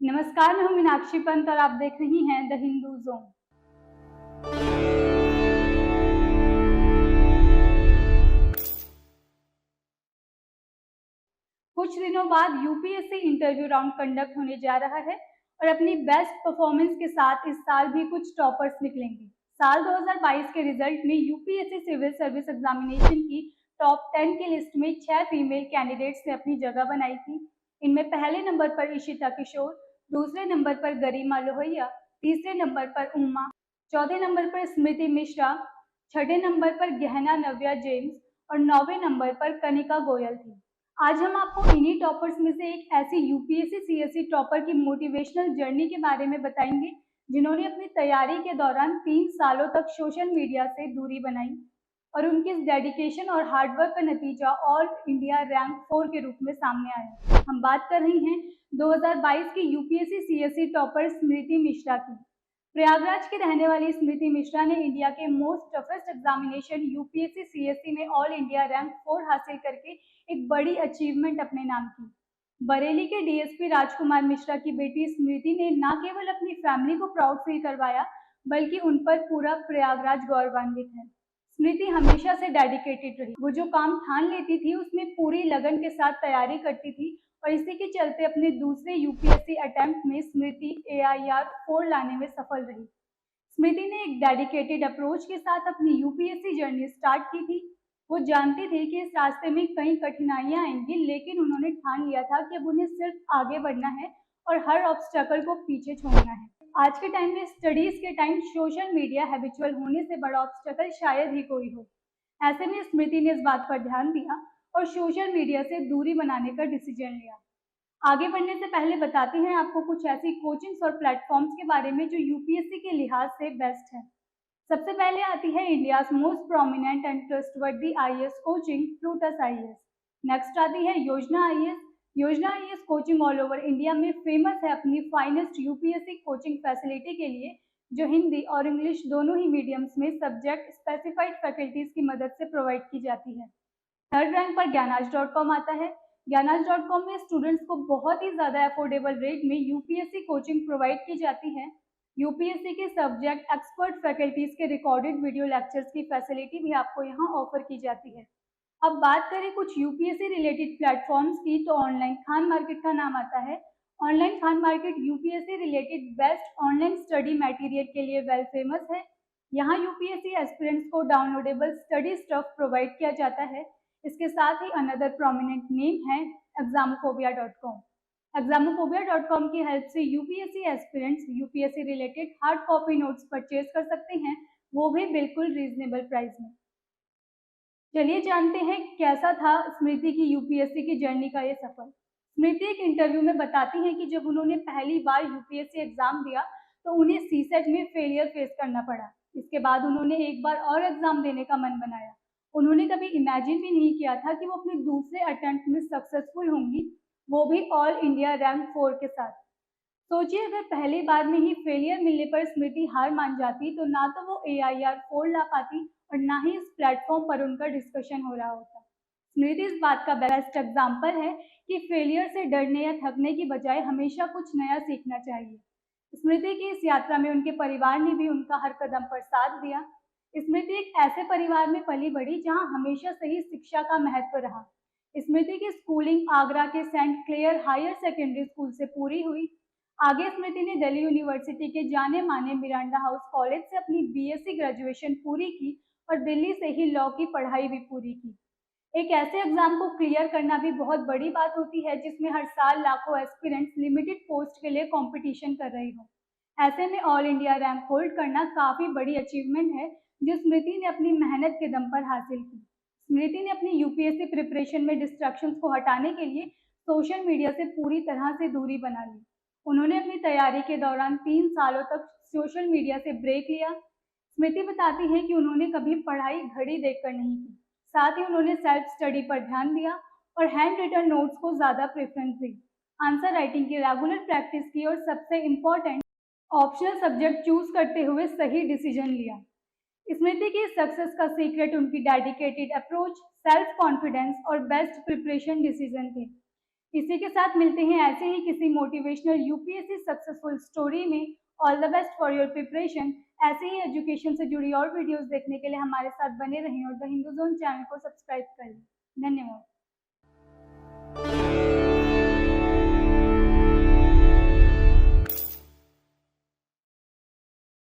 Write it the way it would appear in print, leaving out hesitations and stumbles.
नमस्कार, मैं हूँ मीनाक्षी पंत और आप देख रही हैं द हिंदू जोन। कुछ दिनों बाद यूपीएससी इंटरव्यू राउंड कंडक्ट होने जा रहा है और अपनी बेस्ट परफॉर्मेंस के साथ इस साल भी कुछ टॉपर्स निकलेंगे। साल 2022 के रिजल्ट में यूपीएससी सिविल सर्विस एग्जामिनेशन की टॉप 10 की लिस्ट में 6 फीमेल कैंडिडेट्स ने अपनी जगह बनाई थी। इनमें पहले नंबर पर इशिता किशोर, दूसरे नंबर पर गरिमा लोहिया, तीसरे नंबर पर उमा, चौथे नंबर पर स्मृति मिश्रा, छठे नंबर पर गहना नव्या जेम्स और 9वें नंबर पर कनिका गोयल थी। आज हम आपको इन्हीं टॉपर्स में से एक ऐसी यूपीएससी सीएससी टॉपर की मोटिवेशनल जर्नी के बारे में बताएंगे जिन्होंने अपनी तैयारी के दौरान 3 सालों तक सोशल मीडिया से दूरी बनाई और उनकी इस डेडिकेशन और हार्डवर्क का नतीजा ऑल इंडिया रैंक 4 के रूप में सामने आया। हम बात कर रही हैं 2022 की यूपीएससी सीएससी टॉपर स्मृति मिश्रा की। प्रयागराज की रहने वाली स्मृति मिश्रा ने इंडिया के most toughest examination UPSC CSC में ऑल इंडिया रैंक 4 हासिल करके एक बड़ी अचीवमेंट अपने नाम की। बरेली के डीएसपी राजकुमार मिश्रा की बेटी स्मृति ने न केवल अपनी फैमिली को प्राउड फील करवाया बल्कि उन पर पूरा प्रयागराज गौरवान्वित है। स्मृति हमेशा से डेडिकेटेड रही। वो जो काम ठान लेती थी उसमें पूरी लगन के साथ तैयारी करती थी और इसी के चलते अपने दूसरे यूपीएससी अटेम्प्ट में स्मृति AIR 4 लाने में सफल रही। स्मृति ने एक डेडिकेटेड अप्रोच के साथ अपनी यूपीएससी जर्नी स्टार्ट की थी। वो जानती थी कि इस रास्ते में कई कठिनाइयां आएंगी, लेकिन उन्होंने ठान लिया था कि अब उन्हें सिर्फ आगे बढ़ना है और हर ऑब्स्टेकल को पीछे छोड़ना है। आज के टाइम में स्टडीज के टाइम सोशल मीडिया हैबिचुअल होने से बड़ा ऑब्स्टेकल शायद ही कोई हो। ऐसे में स्मृति ने इस बात पर ध्यान दिया और सोशल मीडिया से दूरी बनाने का डिसीजन लिया। आगे बढ़ने से पहले बताते हैं आपको कुछ ऐसी कोचिंग्स और प्लेटफॉर्म्स के बारे में जो यूपीएससी के लिहाज से बेस्ट है। सबसे पहले आती है India's most prominent and trustworthy IAS coaching Plutus IAS. Next आती है Yojana IAS. Yojana IAS coaching all over India में फेमस है अपनी फाइनेस्ट यूपीएससी कोचिंग फैसिलिटी के लिए, जो हिंदी और इंग्लिश दोनों ही मीडियम्स में सब्जेक्ट स्पेसिफाइड फैकल्टीज की मदद से प्रोवाइड की जाती है। थर्ड रैंक पर ज्ञानाज.com आता है। ज्ञानाज.com में स्टूडेंट्स को बहुत ही ज़्यादा अफोर्डेबल रेट में यूपीएससी कोचिंग प्रोवाइड की जाती है। यूपीएससी के सब्जेक्ट एक्सपर्ट फैकल्टीज के रिकॉर्डेड वीडियो लेक्चर्स की फैसिलिटी भी आपको यहाँ ऑफर की जाती है। अब बात करें कुछ यूपीएससी रिलेटेड प्लेटफॉर्म्स की, तो ऑनलाइन खान मार्केट का नाम आता है। Online Khan market UPSC related best online study material के लिए वेल फेमस है। यहाँ यूपीएससी एस्पिरेंट्स को डाउनलोडेबल स्टडी स्टफ प्रोवाइड किया जाता है। इसके साथ ही अनदर प्रोमिनेंट नेम है examophobia.com। examophobia.com की हेल्प से UPSC aspirants UPSC related hard copy notes purchase कर सकते हैं, वो भी बिल्कुल रीजनेबल प्राइस में। चलिए जानते हैं कैसा था स्मृति की यूपीएससी की जर्नी का ये सफर। स्मृति एक इंटरव्यू में बताती हैं कि जब उन्होंने पहली बार यूपीएससी एग्जाम दिया तो उन्हें सीसेट में फेलियर फेस करना पड़ा। इसके बाद उन्होंने एक बार और एग्जाम देने का मन बनाया। उन्होंने कभी इमेजिन भी नहीं किया था कि वो अपने दूसरे अटेम्प्ट में सक्सेसफुल होंगी, वो भी ऑल इंडिया रैंक 4 के साथ। सोचिए अगर पहली बार में ही फेलियर मिलने पर स्मृति हार मान जाती तो ना तो वो AIR 4 ला पाती और ना ही इस प्लेटफॉर्म पर उनका डिस्कशन हो रहा होता। स्मृति इस बात का बेस्ट एग्जाम्पल है कि फेलियर से डरने या थकने की बजाय हमेशा कुछ नया सीखना चाहिए। स्मृति की इस यात्रा में उनके परिवार ने भी उनका हर कदम पर साथ दिया। स्मृति एक ऐसे परिवार में पली बढ़ी जहां हमेशा से ही शिक्षा का महत्व रहा। स्मृति की स्कूलिंग आगरा के Saint Clare higher secondary school से पूरी हुई। आगे स्मृति ने दिल्ली यूनिवर्सिटी के जाने माने मिरांडा हाउस कॉलेज से अपनी बीएससी ग्रेजुएशन पूरी की और दिल्ली से ही लॉ की पढ़ाई भी पूरी की। एक ऐसे एग्जाम को क्लियर करना भी बहुत बड़ी बात होती है जिसमें हर साल लाखों एस्पिरेंट्स लिमिटेड पोस्ट के लिए कंपटीशन कर रही हो। ऐसे में ऑल इंडिया रैंक होल्ड करना काफी बड़ी अचीवमेंट है जो स्मृति ने अपनी मेहनत के दम पर हासिल की। स्मृति ने अपनी यूपीएससी प्रिपरेशन में डिस्ट्रैक्शंस को हटाने के लिए सोशल मीडिया से पूरी तरह से दूरी बना ली। उन्होंने अपनी तैयारी के दौरान 3 सालों तक सोशल मीडिया से ब्रेक लिया। स्मृति बताती है कि उन्होंने कभी पढ़ाई घड़ी देखकर नहीं की, साथ ही उन्होंने सेल्फ स्टडी पर ध्यान दिया और हैंड रिटन नोट्स को ज़्यादा प्रेफरेंस दी। आंसर राइटिंग की रेगुलर प्रैक्टिस की और सबसे इम्पोर्टेंट ऑप्शनल सब्जेक्ट चूज करते हुए सही डिसीजन लिया। स्मृति की सक्सेस का सीक्रेट उनकी डेडिकेटेड अप्रोच, सेल्फ कॉन्फिडेंस और बेस्ट प्रिपरेशन डिसीजन थे। इसी के साथ मिलते हैं ऐसे ही किसी मोटिवेशनल यूपीएससी सक्सेसफुल स्टोरी में। All the best for your preparation. ऐसे ही एजुकेशन से जुड़ी और वीडियोस देखने के लिए हमारे साथ बने रहें और द हिंदू जोन चैनल को सब्सक्राइब करें। धन्यवाद।